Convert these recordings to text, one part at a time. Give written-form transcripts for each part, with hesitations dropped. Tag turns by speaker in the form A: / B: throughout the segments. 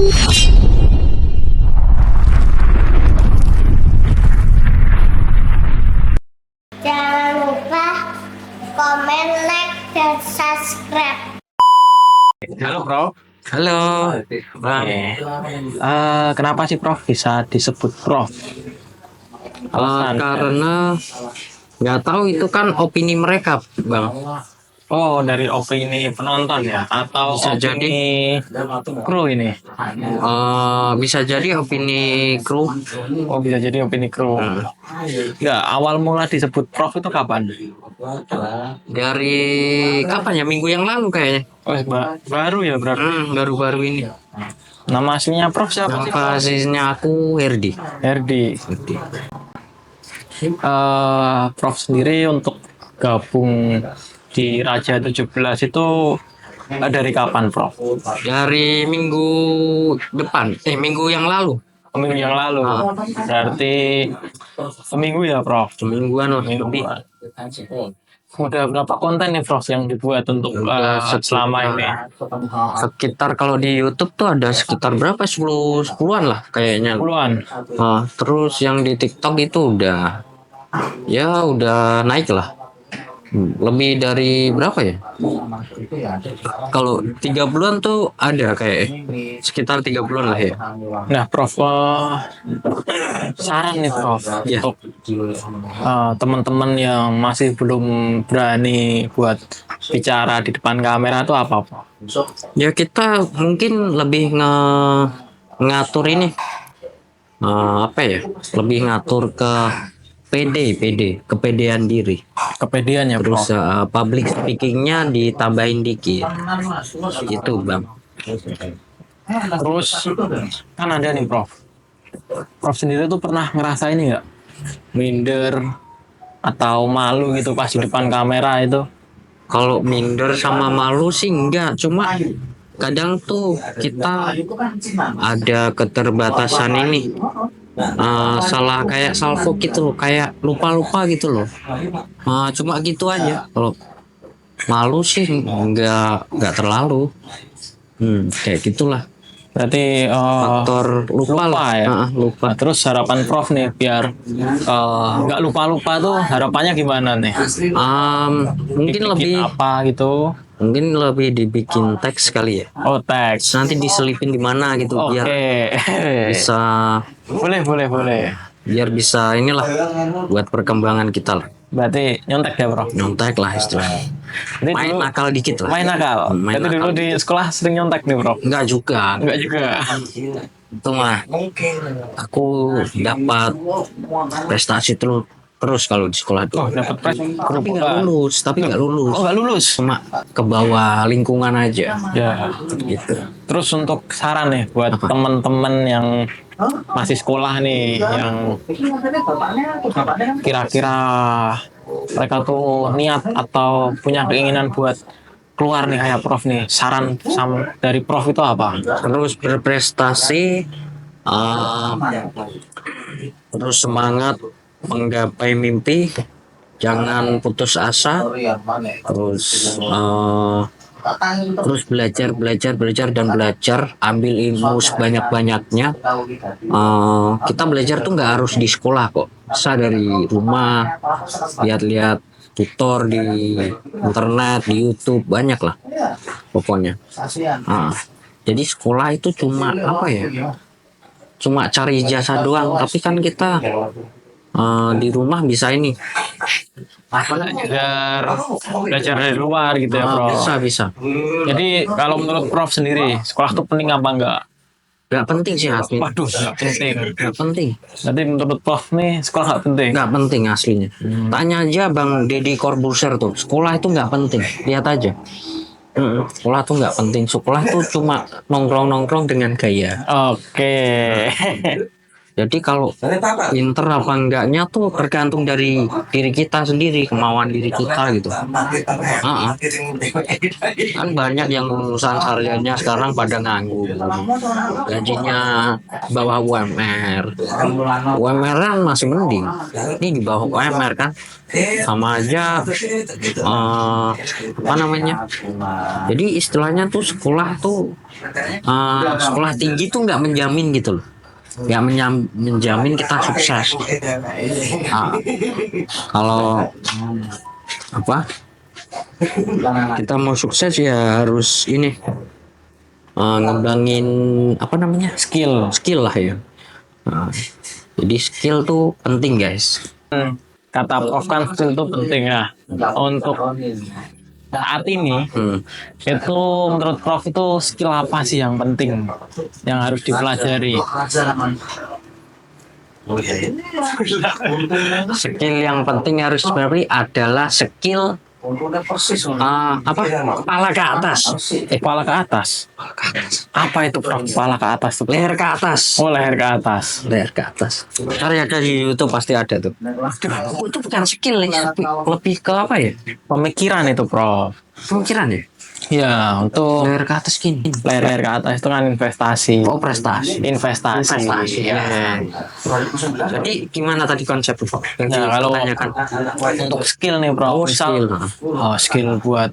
A: Jangan lupa komen, like, dan subscribe.
B: Halo Prof.
C: Halo, Bang.
B: Kenapa sih Prof bisa disebut Prof?
C: Karena nggak tahu itu kan opini mereka, Bang.
B: Oh, dari opini penonton ya? Atau
C: Bisa
B: opini kru ini?
C: Bisa jadi opini kru.
B: Oh, bisa jadi opini kru. Nggak, awal mula disebut Prof itu kapan?
C: Dari kapan ya? Minggu yang lalu kayaknya.
B: Oh, baru ya berarti.
C: Baru-baru ini.
B: Nama aslinya Prof siapa sih?
C: Nama aslinya aku Herdi.
B: Herdi. Prof sendiri untuk gabung di Raja 17 itu dari kapan Prof?
C: Dari minggu depan. Minggu yang lalu.
B: Minggu yang lalu. Berarti seminggu ya Prof?
C: Semingguan lah lebih.
B: Udah berapa konten nih Prof yang dibuat untuk selama ini?
C: Sekitar kalau di YouTube tuh ada sekitar berapa? 10-an lah kayaknya.
B: Puluhan.
C: Terus yang di TikTok itu udah naik lah. Lebih dari berapa ya? Kalau 3 bulan tuh ada kayak sekitar 3 bulan lah ya.
B: Nah Prof, saran nih Prof
C: Ya.
B: untuk teman-teman yang masih belum berani buat bicara di depan kamera itu apa Prof?
C: Ya kita mungkin lebih ngatur ini apa ya? Lebih ngatur ke kepedean diri.
B: Kepedean ya Prof?
C: Terus public speakingnya ditambahin dikit. Gitu Bang.
B: Terus kan ada nih Prof. Prof sendiri tuh pernah ngerasain nggak minder atau malu gitu pas di depan kamera itu?
C: Kalau minder sama malu sih enggak, cuma kadang tuh kita ada keterbatasan ini. Salah kayak salvo gitu loh, kayak lupa gitu loh. Cuma gitu aja. Kalau malu sih enggak terlalu. Kayak gitulah.
B: Berarti
C: Faktor lupa lah
B: ya.
C: lupa.
B: Nah, terus harapan Prof nih biar nggak lupa tuh harapannya gimana nih?
C: Mungkin
B: Bikin
C: lebih
B: apa gitu?
C: Mungkin lebih dibikin teks kali ya.
B: Oh, teks.
C: Nanti diselipin di mana gitu biar bisa
B: boleh.
C: biar bisa inilah buat perkembangan kita lah.
B: Berarti nyontek ya Prof?
C: Nyontek lah istilahnya.
B: Jadi
C: Main
B: dulu,
C: nakal dikit lah.
B: main nakal.
C: Main
B: Berarti dulu
C: nakal.
B: di sekolah sering nyontek nih Prof?
C: Enggak juga.
B: Enggak juga.
C: Itu mah aku dapat prestasi terus kalau di sekolah itu.
B: Oh, dapat pres.
C: Tapi nggak lulus.
B: Oh, nggak lulus.
C: Cuma ke bawah lingkungan aja.
B: Ya.
C: Gitu.
B: Terus untuk saran nih buat teman-teman yang masih sekolah nih, yang kira-kira mereka tuh niat atau punya keinginan buat keluar nih kayak Prof nih, saran dari Prof itu apa?
C: Terus berprestasi, terus semangat menggapai mimpi, jangan putus asa, terus belajar, ambil ilmu sebanyak-banyaknya. Kita belajar tuh nggak harus di sekolah kok, bisa dari rumah, lihat-lihat tutor di internet, di YouTube, banyak lah pokoknya. Jadi sekolah itu cuma apa ya? Cuma cari ijazah doang, tapi kan kita di rumah bisa ini.
B: Belajar dari luar gitu ya Prof?
C: Bisa.
B: Jadi kalau menurut Prof sendiri, sekolah tuh penting apa enggak?
C: Gak penting sih aslinya.
B: Waduh, nggak penting.
C: Gak penting.
B: Jadi menurut Prof nih, sekolah nggak penting?
C: Gak penting aslinya. Tanya aja Bang Deddy Corbuzier tuh. Sekolah itu gak penting. Lihat aja. Sekolah tuh gak penting. Sekolah tuh cuma nongkrong dengan gaya.
B: Oke.
C: Jadi kalau pinter apa enggaknya tuh tergantung dari diri kita sendiri, kemauan diri kita gitu. Kan banyak yang lulusan sarjana sekarang pada nganggur, gajinya bawah UMR. UMR kan masih mending, ini di bawah UMR kan sama aja apa namanya. Jadi istilahnya tuh sekolah tuh sekolah tinggi tuh nggak menjamin gitu loh, nggak menjamin kita sukses. Kalau apa, kita mau sukses ya harus ini ngembangin apa namanya, skill lah ya. Jadi skill tuh penting guys.
B: Kata Prof kan skill itu penting ya. Untuk saat ini itu menurut Prof itu skill apa sih yang penting yang harus dipelajari?
C: Skill yang penting harus dipelajari adalah skill apa, kepala ke atas.
B: Kepala ke atas. Apa itu Prof? Kepala ke atas tuh?
C: Leher ke atas.
B: Oh, leher ke atas.
C: Leher ke atas. Cari ada di YouTube pasti ada tuh. Itu bukan skill ya, lebih ke apa ya?
B: Pemikiran itu Prof.
C: Pemikiran ya?
B: Ya, untuk
C: Leher ke atas gini.
B: leher ke atas itu kan investasi.
C: Oh, prestasi.
B: Investasi.
C: Ya. Jadi gimana tadi konsep tuh?
B: Nah, kalau untuk skill nih Prof, misal skill buat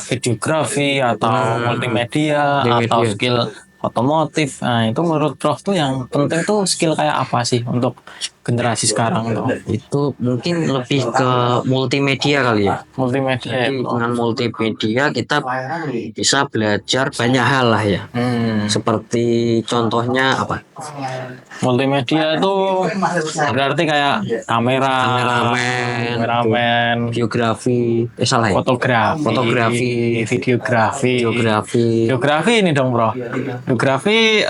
B: videografi atau multimedia atau skill otomotif. Nah, itu menurut Prof tuh yang penting tuh skill kayak apa sih untuk generasi sekarang tuh?
C: Itu mungkin lebih ke multimedia kali ya.
B: Multimedia.
C: Jadi dengan multimedia kita bisa belajar banyak hal lah ya. Seperti contohnya apa?
B: Multimedia itu berarti kayak kameramen,
C: videografi, salah ya?
B: fotografi, videografi ini dong Bro. Videografi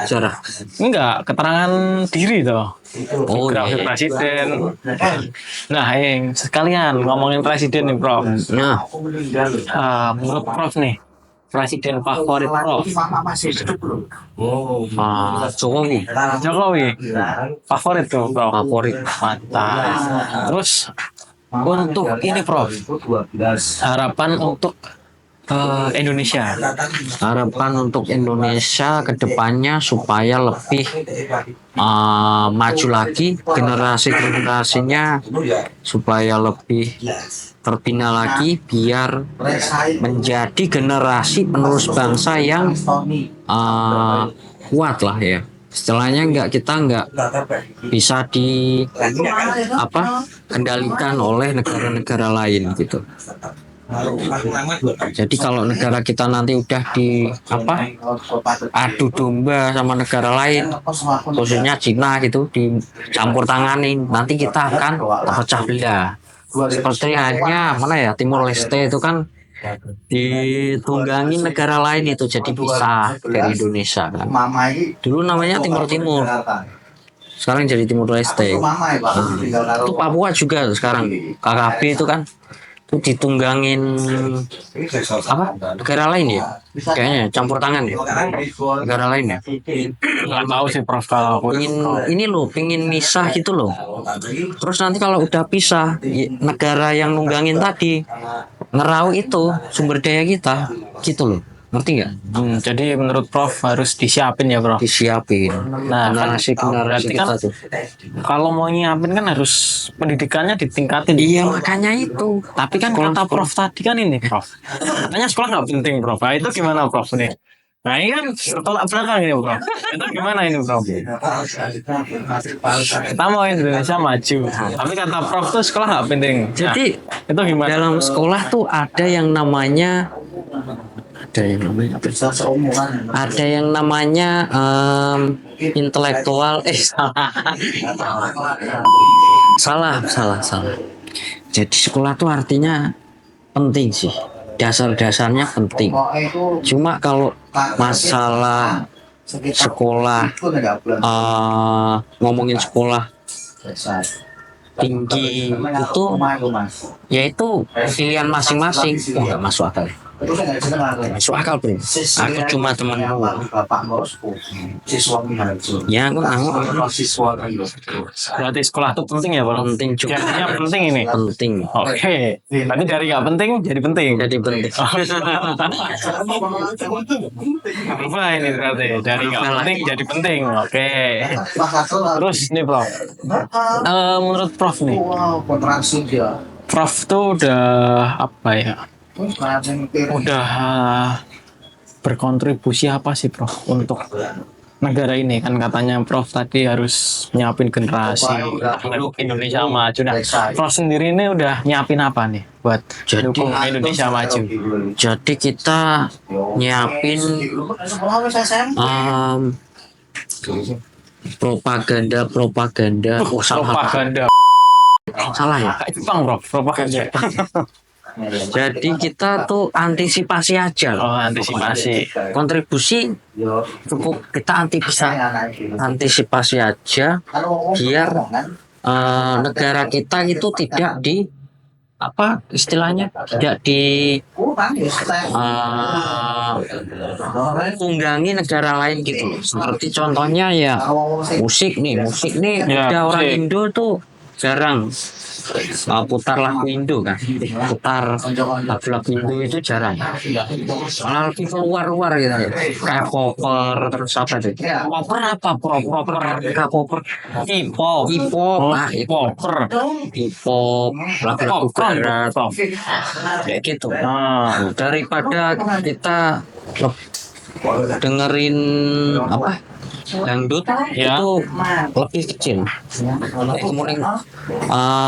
C: Sejarah.
B: enggak, keterangan diri toh.
C: Oh,
B: Videografi
C: iya.
B: presiden. Nah, sekalian ngomongin presiden nih Prof.
C: Nah,
B: Menurut Prof nih, presiden favorit Prof. Jokowi. Favorit tuh Prof.
C: favorit.
B: Mantap. Terus untuk ini Prof, harapan untuk Indonesia.
C: Harapan untuk Indonesia ke depannya supaya lebih maju lagi, generasinya supaya lebih terbina lagi, biar menjadi generasi penerus bangsa yang kuat lah ya. Istilahnya kita nggak bisa kendalikan oleh negara-negara lain gitu. Jadi kalau negara kita nanti udah adu domba sama negara lain, khususnya Cina gitu, dicampur tanganin, nanti kita akan terpecah belah. Seperti hanya Timur Leste itu kan ditunggangi negara lain itu jadi pisah dari Indonesia kan. Dulu namanya Timur, sekarang jadi Timur Leste. Itu Papua juga sekarang KKB itu kan ditunggangin negara lain ya, kayaknya campur tangan ya negara lain ya.
B: Nggak tahu sih Prof, kalau aku
C: pingin misah gitu loh. Terus nanti kalau udah pisah, negara yang nunggangin tadi ngerau itu sumber daya kita gitu loh, ngerti nggak?
B: Jadi menurut Prof harus disiapin ya Prof.
C: Disiapin.
B: Nah,
C: generasi kita tuh.
B: Kalau mau nyiapin kan harus pendidikannya ditingkatin.
C: Iya, makanya itu.
B: Tapi kan kata Prof tadi kan ini Prof, katanya sekolah nggak penting Prof. Nah, itu gimana Prof nih? Nah, ini kan tolak belakang ini Prof. Itu gimana ini Prof? Kita mau Indonesia maju, tapi kata Prof tuh sekolah nggak penting.
C: Jadi
B: itu gimana?
C: Dalam sekolah tuh ada yang namanya intelektual salah. Jadi sekolah tuh artinya penting sih, dasar-dasarnya penting. Cuma kalau masalah sekolah, ngomongin sekolah tinggi itu, yaitu pilihan masing-masing. Nggak masuk akal. Masuk akal bro. Aku cuma temanmu. Ya aku tahu.
B: Berarti sekolah tuh penting ya bro?
C: Penting juga.
B: Yang penting ini.
C: Penting.
B: Oke. Tadi dari nggak penting jadi penting.
C: Jadi penting.
B: Apa ini berarti dari nggak penting jadi penting. Oke. Terus nih Prof. Menurut Prof nih, Prof tuh udah apa ya? Udah berkontribusi apa sih Prof untuk negara ini? Kan katanya Prof tadi harus nyiapin generasi untuk Indonesia maju. Nah, Prof sendiri ini udah nyiapin apa nih buat dukung Indonesia maju?
C: Jadi kita nyiapin propaganda. Oh,
B: Propaganda.
C: salah ya.
B: Jepang Prof, propaganda.
C: Jadi kita tuh antisipasi aja.
B: Oh, antisipasi.
C: Kontribusi cukup kita antisipasi aja biar negara kita itu tidak di apa istilahnya tidak di tunggangi negara lain gitu. Seperti contohnya ya musik nih
B: Ya,
C: ada orang
B: musik.
C: Indo tuh jarang putar lagu Indo kan, putar lagu Indo itu jarang, malah lebih keluar gitu ya, kayak popper terus apa tuh, popper apa popper K-pop, ah
B: Popper.
C: K-pop, lagu-lagu
B: Popcorn,
C: barat
B: Prof.
C: kayak gitu.
B: Ah,
C: Daripada kita dengerin apa dangdut
B: Ya.
C: itu lebih kecil, kemudian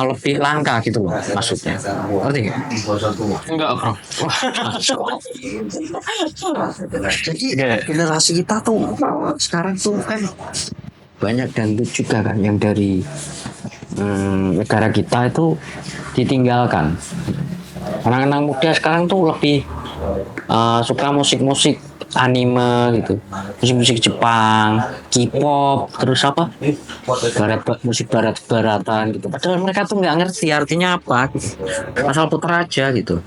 C: lebih langka gitu loh maksudnya, ngerti nggak?
B: enggak Prof.
C: Jadi
B: Oke.
C: generasi kita tuh sekarang tuh kan banyak dangdut juga kan yang dari negara kita itu ditinggalkan. Anak-anak muda sekarang tuh lebih suka musik-musik anime gitu, musik-musik Jepang, K-pop, terus apa musik barat-baratan gitu. Padahal mereka tuh nggak ngerti artinya apa, gitu. Asal putar aja gitu.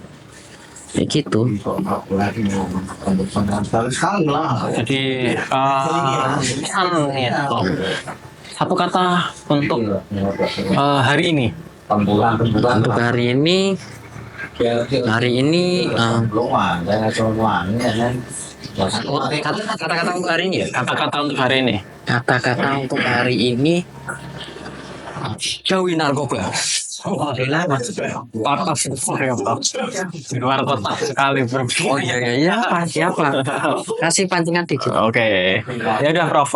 C: Kayak gitu.
B: Jadi pesan nih, Prof. Satu kata untuk hari ini.
C: Untuk hari ini kata-kata untuk hari ini ya.
B: Kata-kata untuk hari ini.
C: Kata-kata untuk hari ini jauhi narkoba.
B: Patas ya Prof. Di luar kota sekali Prof.
C: Oh iya siapa? Kasih pancingan dikit.
B: Oke. Ya udah Prof.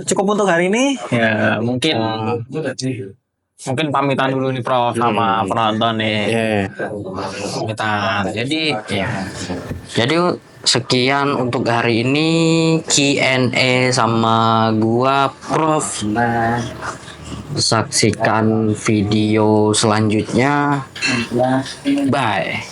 B: Cukup untuk hari ini. Ya mungkin pamitan dulu nih Prof sama penonton nih. Pamitan.
C: Jadi sekian untuk hari ini Q&A sama gua Prof. Saksikan video selanjutnya. Bye.